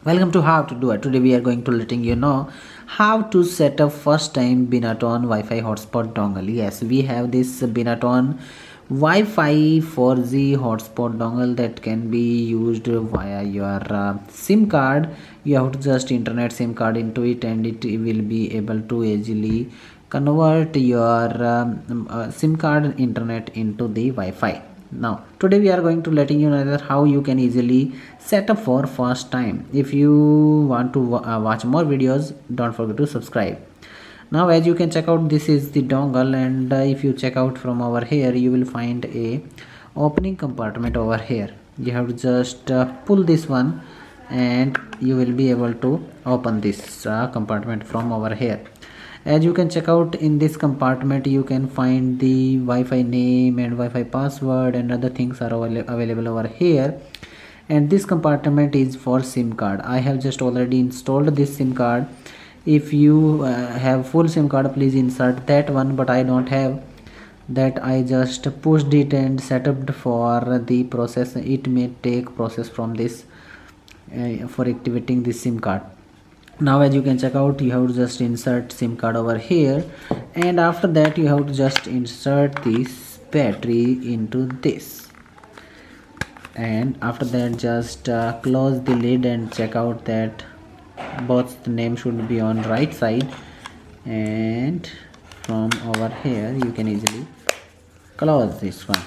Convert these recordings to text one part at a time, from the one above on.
Welcome to How to Do It. Today we are going to letting you know how to set up first time Binaton Wi-Fi hotspot dongle. Yes, we have this Binaton Wi-Fi 4G hotspot dongle that can be used via your SIM card. You have to just internet SIM card into it and it will be able to easily convert your SIM card internet into the Wi-Fi. Now today we are going to letting you know that how you can easily set up for first time. If you want to watch more videos, don't forget to subscribe. Now as you can check out, this is the dongle, and if you check out from over here, you will find a opening compartment over here. You have to just pull this one and you will be able to open this compartment from over here. As you can check out, in this compartment you can find the Wi-Fi name and Wi-Fi password and other things are available over here. And this compartment is for SIM card. I have just already installed this SIM card. If you have full SIM card, please insert that one, but I don't have that. I just pushed it and set up for the process. It may take process from this for activating this SIM card. Now as you can check out, you have to just insert SIM card over here, and after that you have to just insert this battery into this, and after that just close the lid and check out that both the name should be on right side, and from over here you can easily close this one.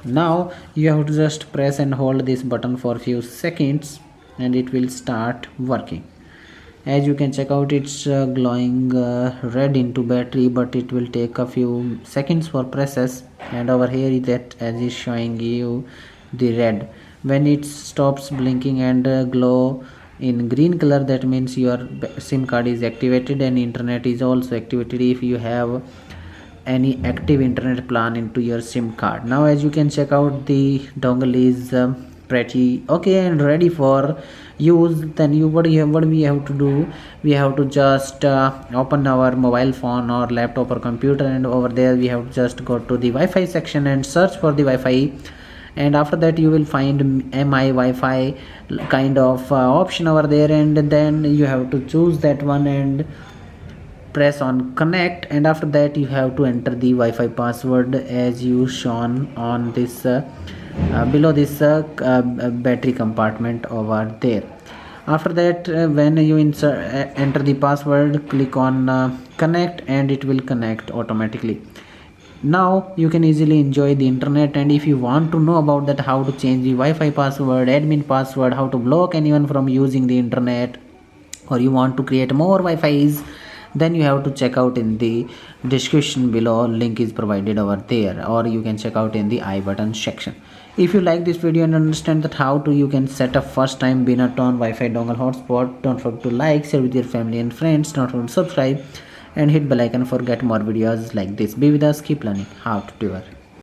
Now you have to just press and hold this button for a few seconds and it will start working. As you can check out, it's glowing red into battery, but it will take a few seconds for process. And over here that as is showing you the red. When it stops blinking and glow in green color, that means your SIM card is activated and internet is also activated if you have any active internet plan into your SIM card. Now as you can check out, the dongle is pretty okay and ready for use. Then what we have to do, we have to just open our mobile phone or laptop or computer, and over there we have to just go to the Wi-Fi section and search for the Wi-Fi, and after that you will find MI Wi-Fi kind of option over there, and then you have to choose that one and press on connect, and after that you have to enter the Wi-Fi password as you shown on this below this battery compartment over there. After that when you enter the password, click on connect and it will connect automatically. Now you can easily enjoy the internet, and if you want to know about that how to change the Wi-Fi password, admin password, how to block anyone from using the internet, or you want to create more Wi-Fi's, then you have to check out in the description below. Link is provided over there, or you can check out in the I button section. If you like this video and understand that how to you can set up first time Binaton Wi-Fi dongle hotspot, don't forget to like, share with your family and friends, don't forget to subscribe and hit bell icon for get more videos like this. Be with us, keep learning how to do it.